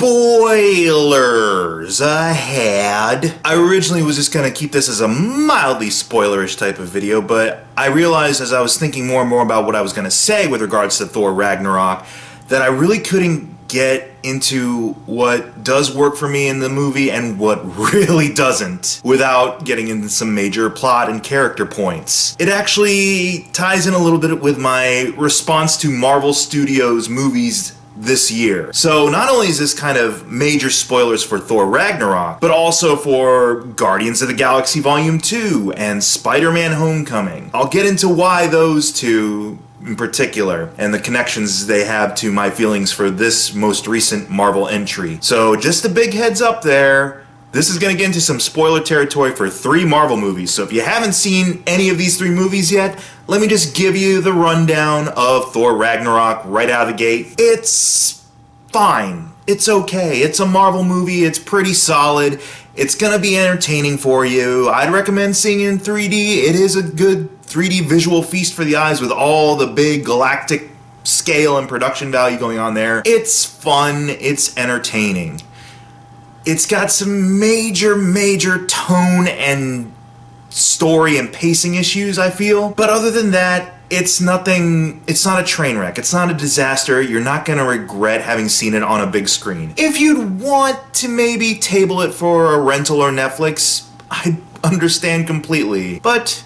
Spoilers ahead. I originally was just gonna keep this as a mildly spoilerish type of video, but I realized as I was thinking more and more about what I was gonna say with regards to Thor Ragnarok that I really couldn't get into what does work for me in the movie and what really doesn't without getting into some major plot and character points. It actually ties in a little bit with my response to Marvel Studios movies this year. So not only is this kind of major spoilers for Thor Ragnarok, but also for Guardians of the Galaxy Volume 2 and Spider-Man Homecoming. I'll get into why those two in particular and the connections they have to my feelings for this most recent Marvel entry. So just a big heads up there. This is going to get into some spoiler territory for 3 Marvel movies, so if you haven't seen any of these 3 movies yet, let me just give you the rundown of Thor Ragnarok right out of the gate. It's fine. It's okay. It's a Marvel movie. It's pretty solid. It's going to be entertaining for you. I'd recommend seeing it in 3D. It is a good 3D visual feast for the eyes with all the big galactic scale and production value going on there. It's fun. It's entertaining. It's got some major tone and story and pacing issues, I feel. But other than that, it's nothing, it's not a train wreck. It's not a disaster. You're not going to regret having seen it on a big screen. If you'd want to maybe table it for a rental or Netflix, I understand completely. But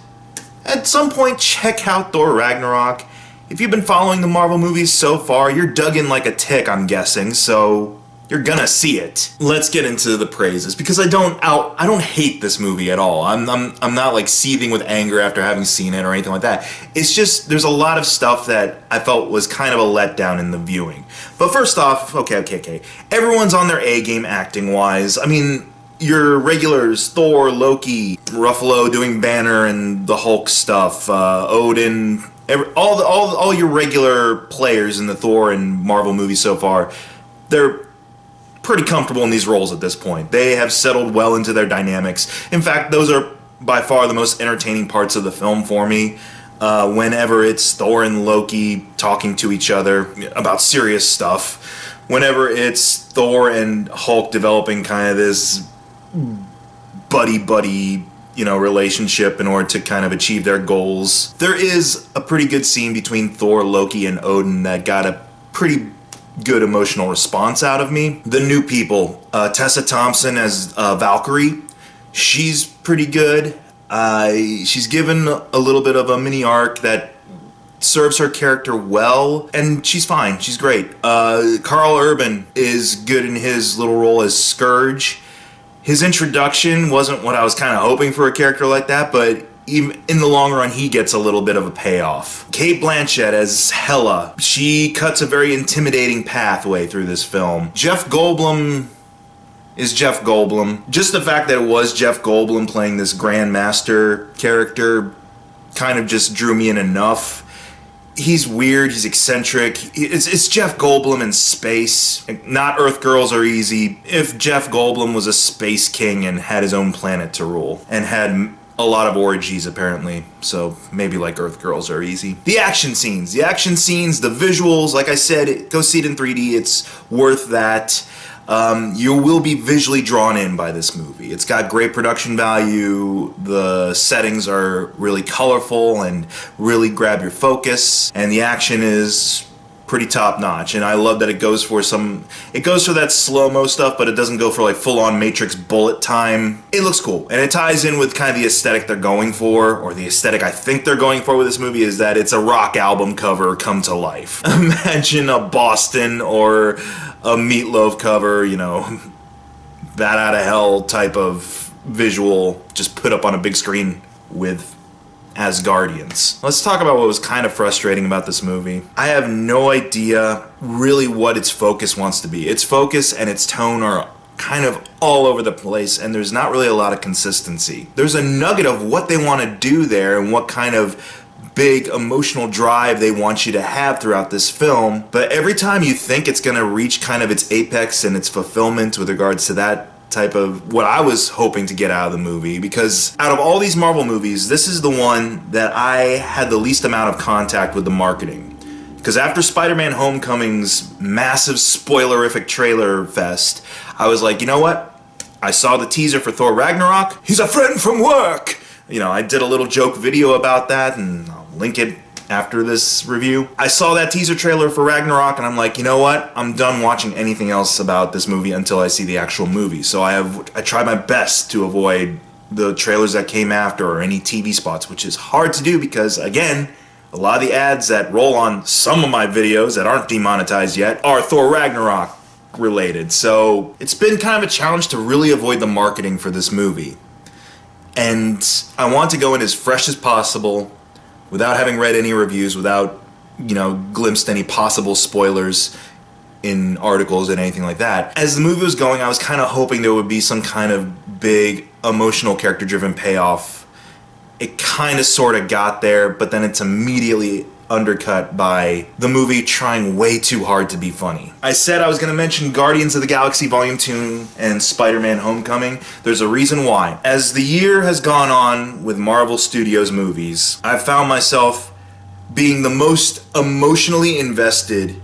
at some point, check out Thor Ragnarok. If you've been following the Marvel movies so far, you're dug in like a tick, I'm guessing, so you're gonna see it. Let's get into the praises, because I don't hate this movie at all. I'm not like seething with anger after having seen it or anything like that. It's just there's a lot of stuff that I felt was kind of a letdown in the viewing. But first off, okay. Everyone's on their A game acting wise. I mean, your regulars, Thor, Loki, Ruffalo doing Banner and the Hulk stuff, Odin, all your regular players in the Thor and Marvel movies so far, they're pretty comfortable in these roles at this point. They have settled well into their dynamics. In fact, those are by far the most entertaining parts of the film for me. Whenever it's Thor and Loki talking to each other about serious stuff, whenever it's Thor and Hulk developing kind of this buddy, relationship in order to kind of achieve their goals. There is a pretty good scene between Thor, Loki, and Odin that got a pretty good emotional response out of me. The new people, Tessa Thompson as Valkyrie, she's pretty good. She's given a little bit of a mini arc that serves her character well, and she's fine. She's great. Karl Urban is good in his little role as Scourge. His introduction wasn't what I was kind of hoping for a character like that, but even in the long run, he gets a little bit of a payoff. Cate Blanchett as Hela. She cuts a very intimidating pathway through this film. Jeff Goldblum is Jeff Goldblum. Just the fact that it was Jeff Goldblum playing this Grandmaster character kind of just drew me in enough. He's weird, he's eccentric. It's Jeff Goldblum in space. Not Earth girls are easy. If Jeff Goldblum was a space king and had his own planet to rule, and had a lot of orgies apparently, so maybe like Earth girls are easy. The action scenes, the visuals, like I said, go see it in 3D, it's worth that. You will be visually drawn in by this movie. It's got great production value, the settings are really colorful and really grab your focus, and the action is pretty top notch, and I love that it goes for that slow-mo stuff, but it doesn't go for like full-on Matrix bullet time. It looks cool, and it ties in with kind of the aesthetic they're going for, or the aesthetic I think they're going for with this movie, is that it's a rock album cover come to life. Imagine a Boston or a Meatloaf cover, Bat Out of Hell type of visual just put up on a big screen with Asgardians. Let's talk about what was kind of frustrating about this movie. I have no idea really what its focus wants to be. Its focus and its tone are kind of all over the place, and there's not really a lot of consistency. There's a nugget of what they want to do there and what kind of big emotional drive they want you to have throughout this film, but every time you think it's going to reach kind of its apex and its fulfillment with regards to that type of what I was hoping to get out of the movie, because out of all these Marvel movies, this is the one that I had the least amount of contact with the marketing. Because after Spider-Man Homecoming's massive spoilerific trailer fest, I was like, you know what? I saw the teaser for Thor Ragnarok. He's a friend from work! You know, I did a little joke video about that, and I'll link it after this review. I saw that teaser trailer for Ragnarok, and I'm like, you know what? I'm done watching anything else about this movie until I see the actual movie. So I tried my best to avoid the trailers that came after or any TV spots, which is hard to do because, again, a lot of the ads that roll on some of my videos that aren't demonetized yet are Thor Ragnarok related. So it's been kind of a challenge to really avoid the marketing for this movie. And I want to go in as fresh as possible without having read any reviews, without, you know, glimpsed any possible spoilers in articles and anything like that. As the movie was going, I was kind of hoping there would be some kind of big emotional character-driven payoff. It kind of sort of got there, but then it's immediately undercut by the movie trying way too hard to be funny. I said I was going to mention Guardians of the Galaxy Volume 2 and Spider-Man Homecoming. There's a reason why. As the year has gone on with Marvel Studios movies, I've found myself being the most emotionally invested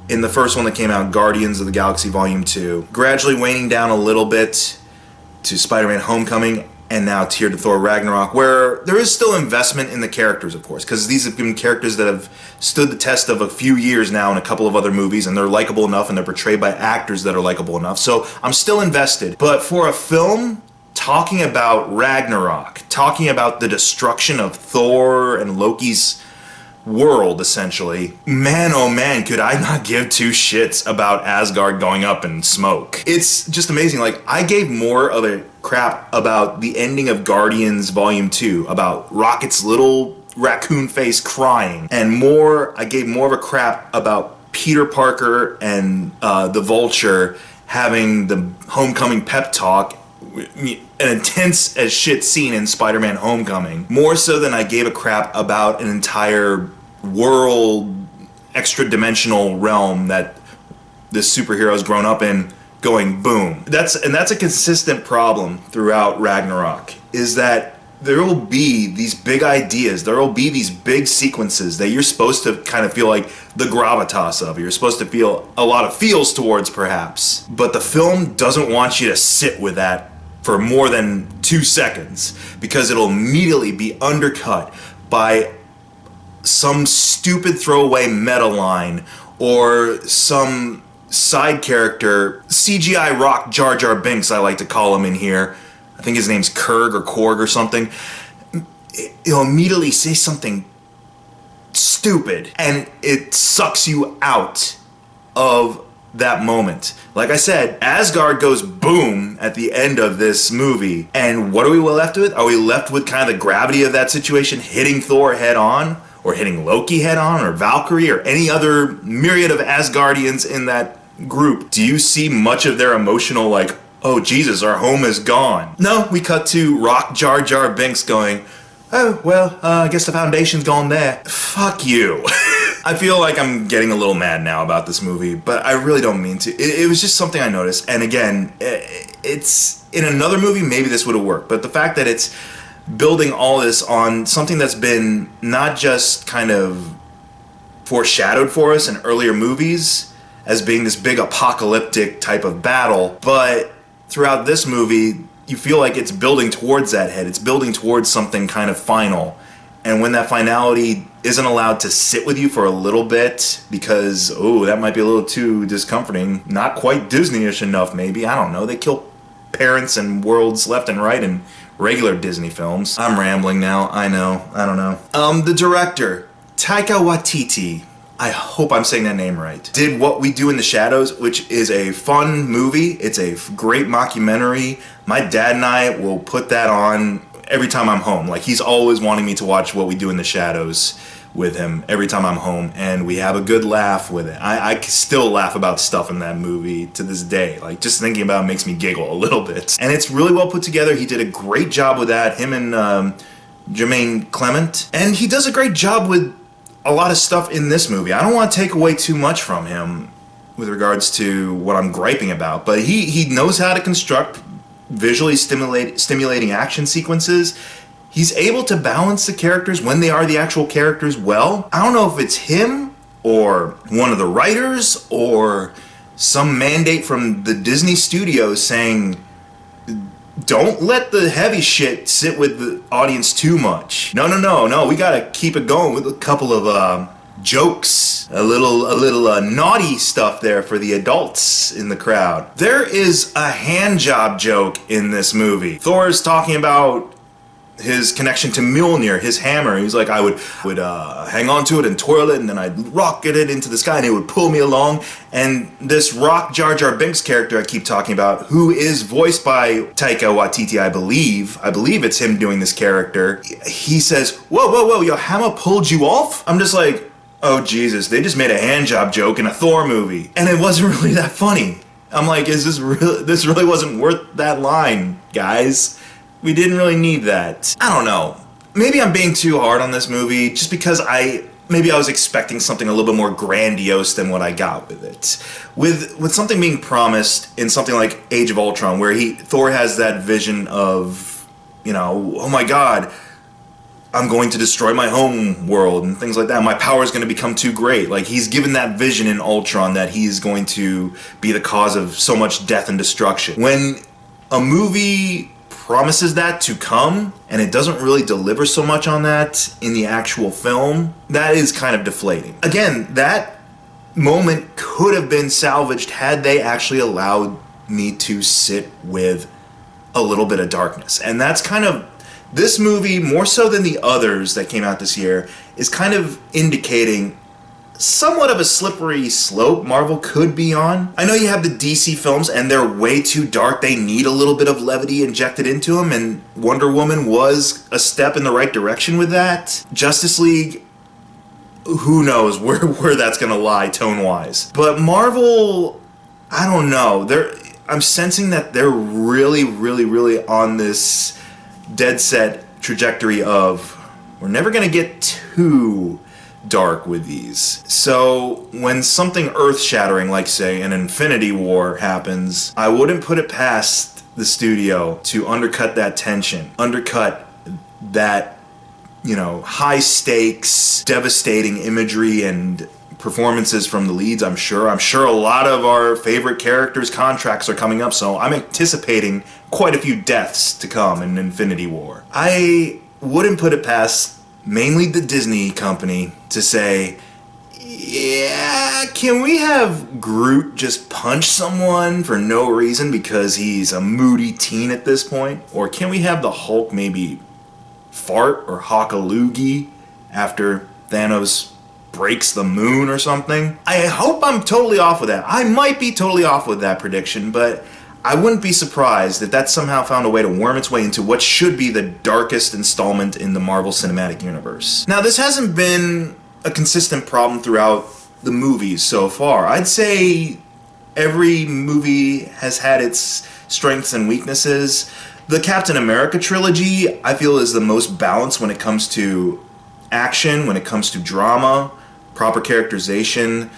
in the first one that came out, Guardians of the Galaxy Volume 2, gradually waning down a little bit to Spider-Man Homecoming, and now to Thor Ragnarok, where there is still investment in the characters, of course, because these have been characters that have stood the test of a few years now in a couple of other movies, and they're likable enough, and they're portrayed by actors that are likable enough, so I'm still invested. But for a film talking about Ragnarok, talking about the destruction of Thor and Loki's world, essentially, man oh man, could I not give two shits about Asgard going up in smoke. It's just amazing. Like, I gave more of a crap about the ending of Guardians Volume 2, about Rocket's little raccoon face crying, and I gave more of a crap about Peter Parker and the Vulture having the Homecoming pep talk, an intense as shit scene in Spider-Man Homecoming, more so than I gave a crap about an entire world, extra-dimensional realm that this superhero's grown up in going boom. That's a consistent problem throughout Ragnarok, is that there will be these big ideas, there will be these big sequences that you're supposed to kind of feel like the gravitas of, you're supposed to feel a lot of feels towards perhaps, but the film doesn't want you to sit with that for more than 2 seconds, because it'll immediately be undercut by some stupid throwaway meta line or some side character, CGI rock Jar Jar Binks, I like to call him in here. I think his name's Kurg or Korg or something. He'll immediately say something stupid and it sucks you out of that moment. Like I said, Asgard goes boom at the end of this movie, and what are we left with? Are we left with kind of the gravity of that situation hitting Thor head on, or hitting Loki head on, or Valkyrie, or any other myriad of Asgardians in that group? Do you see much of their emotional, like, oh Jesus, our home is gone? No, we cut to Rock Jar Jar Binks going, oh, well, I guess the foundation's gone there. Fuck you. I feel like I'm getting a little mad now about this movie, but I really don't mean to. It was just something I noticed, and again, it's in another movie, maybe this would have worked, but the fact that it's building all this on something that's been not just kind of foreshadowed for us in earlier movies as being this big apocalyptic type of battle, but throughout this movie, you feel like it's building towards that head. It's building towards something kind of final. And when that finality isn't allowed to sit with you for a little bit because, oh, that might be a little too discomforting, not quite Disney-ish enough maybe, I don't know, they kill parents and worlds left and right in regular Disney films. I'm rambling now, I know, I don't know. The director, Taika Waititi, I hope I'm saying that name right, did What We Do in the Shadows, which is a fun movie. It's a great mockumentary. My dad and I will put that on every time I'm home. Like, he's always wanting me to watch What We Do in the Shadows with him every time I'm home, and we have a good laugh with it. I still laugh about stuff in that movie to this day. Like, just thinking about it makes me giggle a little bit. And it's really well put together. He did a great job with that, him and Jermaine Clement. And he does a great job with a lot of stuff in this movie. I don't want to take away too much from him with regards to what I'm griping about, but he knows how to construct visually stimulating action sequences. He's able to balance the characters when they are the actual characters well. I don't know if it's him or one of the writers, or some mandate from the Disney studios saying, don't let the heavy shit sit with the audience too much. No, we gotta keep it going with a couple of jokes, a little naughty stuff there for the adults in the crowd. There is a hand job joke in this movie. Thor is talking about his connection to Mjolnir, his hammer. He's like, I would hang on to it and twirl it, and then I'd rocket it into the sky, and it would pull me along. And this Rock Jar Jar Binks character I keep talking about, who is voiced by Taika Waititi, I believe it's him doing this character. He says, whoa, your hammer pulled you off? I'm just like, oh Jesus, they just made a hand job joke in a Thor movie, and it wasn't really that funny. I'm like, is this real? This really wasn't worth that line, guys. We didn't really need that. I don't know. Maybe I'm being too hard on this movie just because maybe I was expecting something a little bit more grandiose than what I got with it. With something being promised in something like Age of Ultron, where Thor has that vision of, oh my god, I'm going to destroy my home world and things like that. My power is going to become too great. Like, he's given that vision in Ultron that he's going to be the cause of so much death and destruction. When a movie promises that to come, and it doesn't really deliver so much on that in the actual film, that is kind of deflating. Again, that moment could have been salvaged had they actually allowed me to sit with a little bit of darkness. And that's kind of, this movie, more so than the others that came out this year, is kind of indicating somewhat of a slippery slope Marvel could be on. I know you have the DC films and they're way too dark. They need a little bit of levity injected into them, and Wonder Woman was a step in the right direction with that. Justice League, who knows where that's gonna lie tone-wise. But Marvel, I don't know. I'm sensing that they're really on this dead set trajectory of, we're never gonna get too dark with these. So when something earth-shattering like, say, an Infinity War happens, I wouldn't put it past the studio to undercut that tension, undercut that, high stakes, devastating imagery and performances from the leads. I'm sure a lot of our favorite characters' contracts are coming up, so I'm anticipating quite a few deaths to come in Infinity War. I wouldn't put it past mainly the Disney company to say, yeah, can we have Groot just punch someone for no reason because he's a moody teen at this point? Or can we have the Hulk maybe fart or hawk a loogie after Thanos breaks the moon or something? I hope I'm totally off with that. I might be totally off with that prediction, but I wouldn't be surprised if that somehow found a way to worm its way into what should be the darkest installment in the Marvel Cinematic Universe. Now, this hasn't been a consistent problem throughout the movies so far. I'd say every movie has had its strengths and weaknesses. The Captain America trilogy, I feel, is the most balanced when it comes to action, when it comes to drama, proper characterization,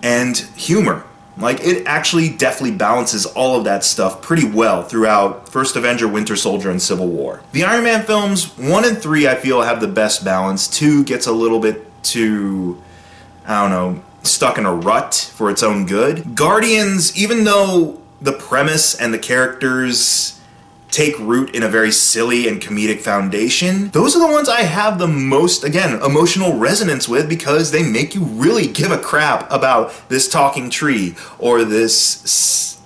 and humor. Like, it actually definitely balances all of that stuff pretty well throughout First Avenger, Winter Soldier, and Civil War. The Iron Man films, 1 and 3, I feel, have the best balance. 2 gets a little bit too, stuck in a rut for its own good. Guardians, even though the premise and the characters take root in a very silly and comedic foundation, those are the ones I have the most, again, emotional resonance with, because they make you really give a crap about this talking tree or this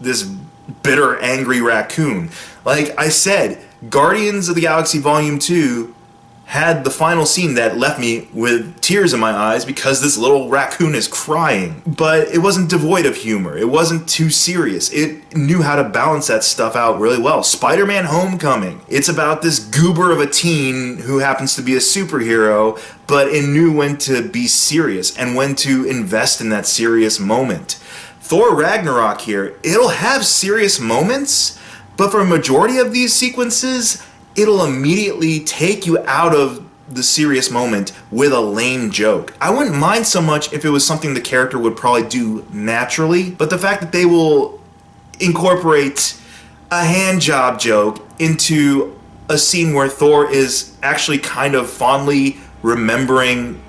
bitter, angry raccoon. Like I said, Guardians of the Galaxy Volume 2 had the final scene that left me with tears in my eyes because this little raccoon is crying. But it wasn't devoid of humor. It wasn't too serious. It knew how to balance that stuff out really well. Spider-Man Homecoming. It's about this goober of a teen who happens to be a superhero, but it knew when to be serious and when to invest in that serious moment. Thor Ragnarok here, it'll have serious moments, but for a majority of these sequences, it'll immediately take you out of the serious moment with a lame joke. I wouldn't mind so much if it was something the character would probably do naturally, but the fact that they will incorporate a hand job joke into a scene where Thor is actually kind of fondly remembering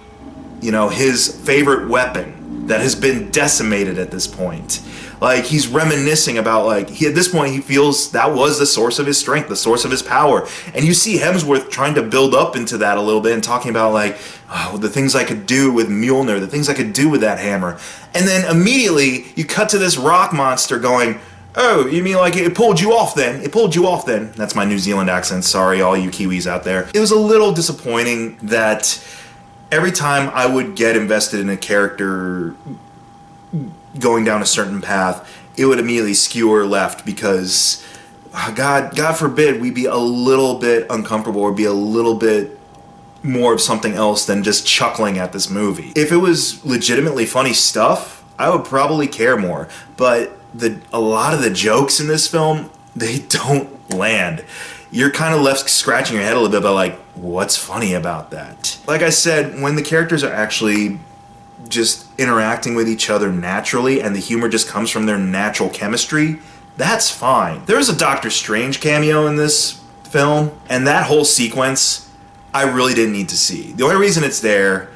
you know, his favorite weapon that has been decimated at this point. Like, he's reminiscing about, like, at this point he feels that was the source of his strength, the source of his power. And you see Hemsworth trying to build up into that a little bit and talking about, like, oh, the things I could do with Mjolnir, the things I could do with that hammer. And then immediately you cut to this rock monster going, oh, you mean like it pulled you off then? It pulled you off then. That's my New Zealand accent. Sorry, all you Kiwis out there. It was a little disappointing that every time I would get invested in a character going down a certain path, it would immediately skewer left because, God forbid, we be a little bit uncomfortable or be a little bit more of something else than just chuckling at this movie. If it was legitimately funny stuff, I would probably care more. But a lot of the jokes in this film, they don't land. You're kind of left scratching your head a little bit about, like, what's funny about that? Like I said, when the characters are actually just interacting with each other naturally and the humor just comes from their natural chemistry, that's fine. There's a Doctor Strange cameo in this film, and that whole sequence I really didn't need to see. The only reason it's there,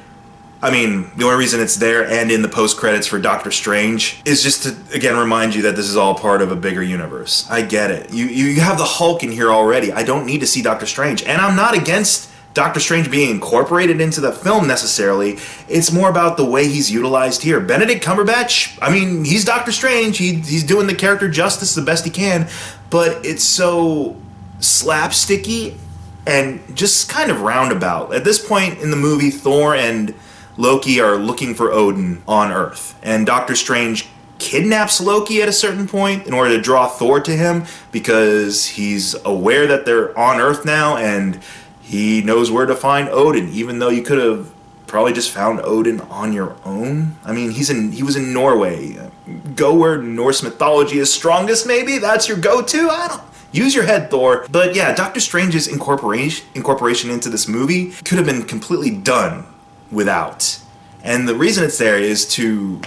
and in the post-credits for Doctor Strange is just to, again, remind you that this is all part of a bigger universe. I get it. You have the Hulk in here already. I don't need to see Doctor Strange. And I'm not against Doctor Strange being incorporated into the film necessarily. It's more about the way he's utilized here. Benedict Cumberbatch, I mean, he's Doctor Strange. He's doing the character justice the best he can, but it's so slapsticky and just kind of roundabout. At this point in the movie, Thor and Loki are looking for Odin on Earth, and Doctor Strange kidnaps Loki at a certain point in order to draw Thor to him because he's aware that they're on Earth now and he knows where to find Odin, even though you could have probably just found Odin on your own. I mean, he was in Norway. Go where Norse mythology is strongest, maybe? That's your go-to? I don't... Use your head, Thor. But yeah, Doctor Strange's incorporation into this movie could have been completely done without. And the reason it's there is to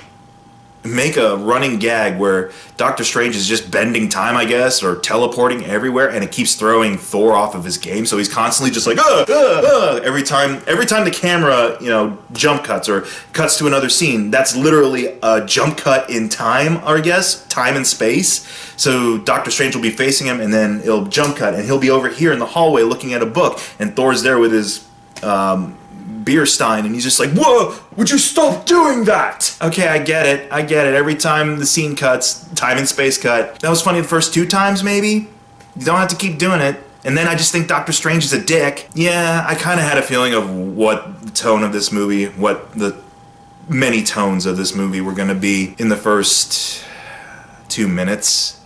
make a running gag where Doctor Strange is just bending time, I guess, or teleporting everywhere, and it keeps throwing Thor off of his game, so he's constantly just like, every time the camera, you know, jump cuts or cuts to another scene. That's literally a jump cut in time, I guess, time and space. So Doctor Strange will be facing him, and then it'll jump cut, and he'll be over here in the hallway looking at a book, and Thor's there with his beer stein, and he's just like, whoa, would you stop doing that? Okay, I get it. Every time the scene cuts, time and space cut. That was funny the first 2 times, maybe. You don't have to keep doing it. And then I just think Doctor Strange is a dick. Yeah, I kind of had a feeling of what the tone of this movie, what the many tones of this movie were going to be in the first 2 minutes.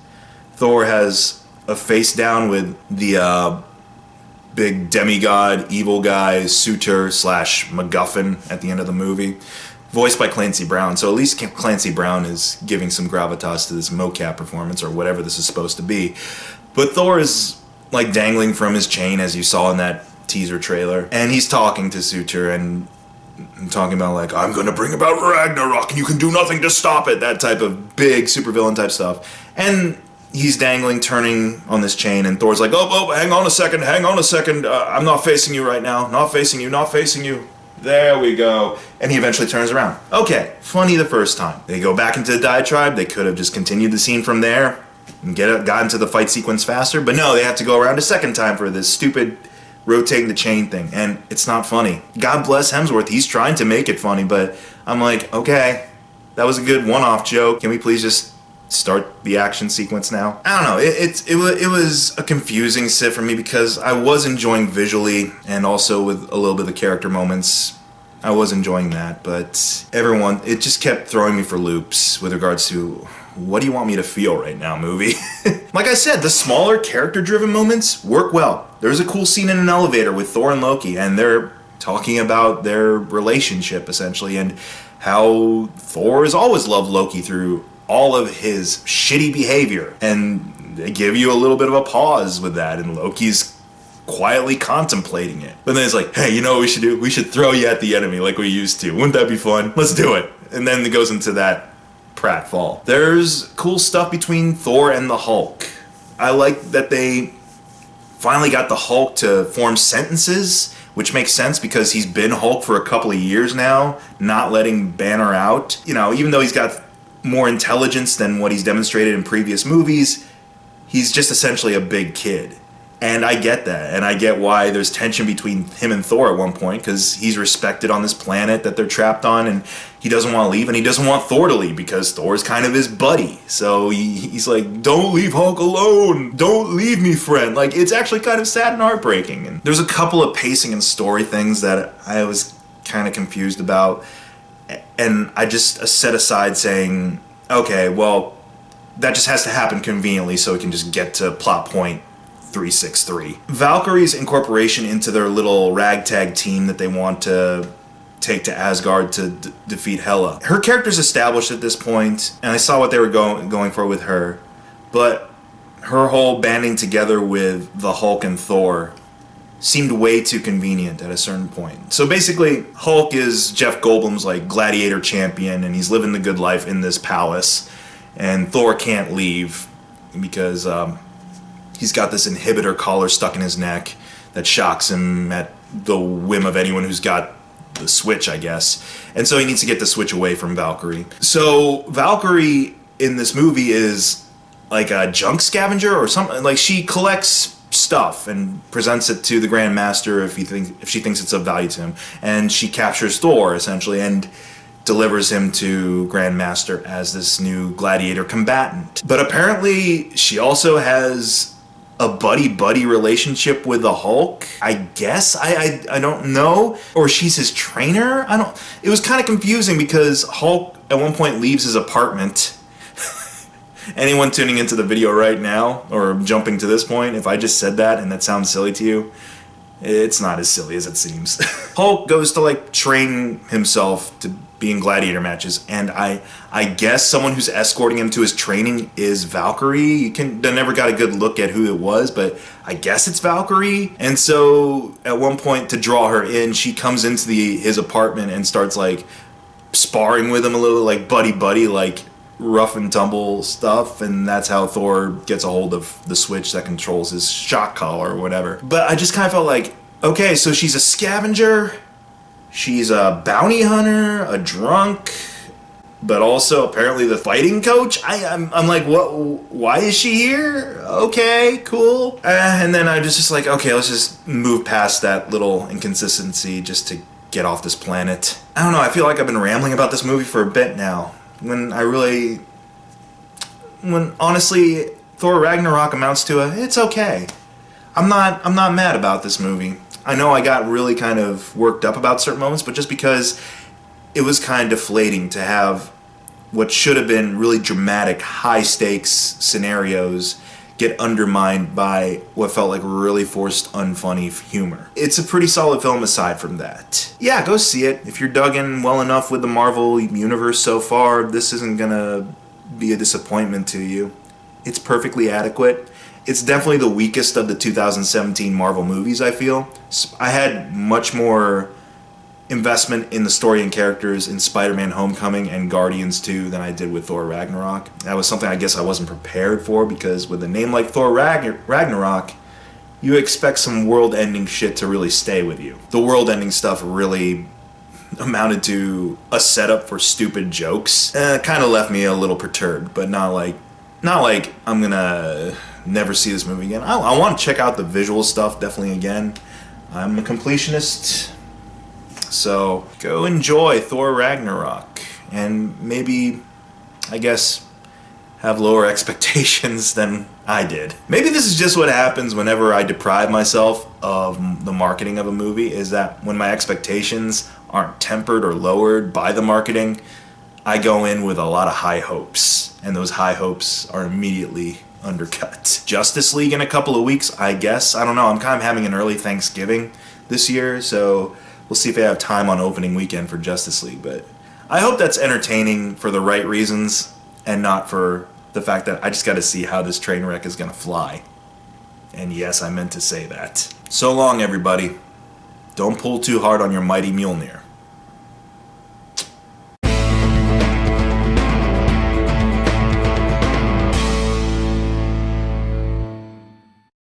Thor has a face down with the big demigod, evil guy, suitor / MacGuffin at the end of the movie, voiced by Clancy Brown. So at least Clancy Brown is giving some gravitas to this mocap performance or whatever this is supposed to be. But Thor is like dangling from his chain, as you saw in that teaser trailer, and he's talking to Suitor and talking about, like, I'm gonna bring about Ragnarok and you can do nothing to stop it, that type of big supervillain type stuff. And he's dangling, turning on this chain, and Thor's like, oh, hang on a second, I'm not facing you right now, not facing you. There we go. And he eventually turns around. Okay, funny the first time. They go back into the diatribe. They could have just continued the scene from there and got into the fight sequence faster, but no, they have to go around a second time for this stupid rotating the chain thing, and it's not funny. God bless Hemsworth, he's trying to make it funny, but I'm like, okay, that was a good one-off joke. Can we please just start the action sequence now? I don't know, it was a confusing sit for me because I was enjoying visually and also with a little bit of the character moments. I was enjoying that, but it just kept throwing me for loops with regards to, what do you want me to feel right now, movie? Like I said, the smaller character-driven moments work well. There's a cool scene in an elevator with Thor and Loki, and they're talking about their relationship, essentially, and how Thor has always loved Loki through all of his shitty behavior. And they give you a little bit of a pause with that, and Loki's quietly contemplating it. But then it's like, hey, you know what we should do? We should throw you at the enemy like we used to. Wouldn't that be fun? Let's do it. And then it goes into that pratfall. There's cool stuff between Thor and the Hulk. I like that they finally got the Hulk to form sentences which makes sense because he's been Hulk for a couple of years now, not letting Banner out. You know, even though he's got more intelligence than what he's demonstrated in previous movies, he's just essentially a big kid. And I get that, and I get why there's tension between him and Thor at one point, because he's respected on this planet that they're trapped on, and he doesn't want to leave, and he doesn't want Thor to leave, because Thor's kind of his buddy. So he's like, don't leave Hulk alone! Don't leave me, friend! Like, it's actually kind of sad and heartbreaking. And there's a couple of pacing and story things that I was kind of confused about, and I just set aside saying, okay, well, that just has to happen conveniently so we can just get to plot point 363. Valkyrie's incorporation into their little ragtag team that they want to take to Asgard to defeat Hela. Her character's established at this point, and I saw what they were going for with her, but her whole banding together with the Hulk and Thor seemed way too convenient at a certain point. So basically, Hulk is Jeff Goldblum's like gladiator champion, and he's living the good life in this palace, and Thor can't leave because he's got this inhibitor collar stuck in his neck that shocks him at the whim of anyone who's got the switch, I guess. And so he needs to get the switch away from Valkyrie. So Valkyrie in this movie is like a junk scavenger or something. Like, she collects stuff and presents it to the Grand Master if she thinks it's of value to him. And she captures Thor, essentially, and delivers him to Grand Master as this new gladiator combatant. But apparently she also has a buddy-buddy relationship with the Hulk, I guess. I don't know. Or she's his trainer? It was kind of confusing because Hulk at one point leaves his apartment. Anyone tuning into the video right now, or jumping to this point, if I just said that and that sounds silly to you, it's not as silly as it seems. Hulk goes to like train himself to be in gladiator matches, and I guess someone who's escorting him to his training is Valkyrie. I never got a good look at who it was, but I guess it's Valkyrie. And so at one point, to draw her in, she comes into his apartment and starts like sparring with him a little, like buddy, like rough and tumble stuff, and that's how Thor gets a hold of the switch that controls his shock collar or whatever. But I just kind of felt like, okay, so she's a scavenger, she's a bounty hunter, a drunk, but also apparently the fighting coach. I'm like, what? Why is she here? Okay, cool. And then I was just like, okay, let's just move past that little inconsistency just to get off this planet. I don't know, I feel like I've been rambling about this movie for a bit now, when honestly Thor Ragnarok amounts to it's okay. I'm not mad about this movie. I know I got really kind of worked up about certain moments, but just because it was kind of deflating to have what should have been really dramatic, high stakes scenarios get undermined by what felt like really forced, unfunny humor. It's a pretty solid film aside from that. Yeah, go see it. If you're dug in well enough with the Marvel universe so far, this isn't gonna be a disappointment to you. It's perfectly adequate. It's definitely the weakest of the 2017 Marvel movies, I feel. I had much more investment in the story and characters in Spider-Man Homecoming and Guardians 2 than I did with Thor Ragnarok. That was something I guess I wasn't prepared for, because with a name like Thor Ragnarok, you expect some world-ending shit to really stay with you. The world-ending stuff really amounted to a setup for stupid jokes. Kind of left me a little perturbed, but not like I'm gonna never see this movie again. I want to check out the visual stuff definitely again. I'm a completionist. So go enjoy Thor Ragnarok, and maybe, I guess, have lower expectations than I did. Maybe this is just what happens whenever I deprive myself of the marketing of a movie, is that when my expectations aren't tempered or lowered by the marketing, I go in with a lot of high hopes, and those high hopes are immediately undercut. Justice League in a couple of weeks, I guess. I don't know, I'm kind of having an early Thanksgiving this year, so we'll see if I have time on opening weekend for Justice League, but I hope that's entertaining for the right reasons and not for the fact that I just got to see how this train wreck is going to fly. And yes, I meant to say that. So long, everybody. Don't pull too hard on your mighty Mjolnir.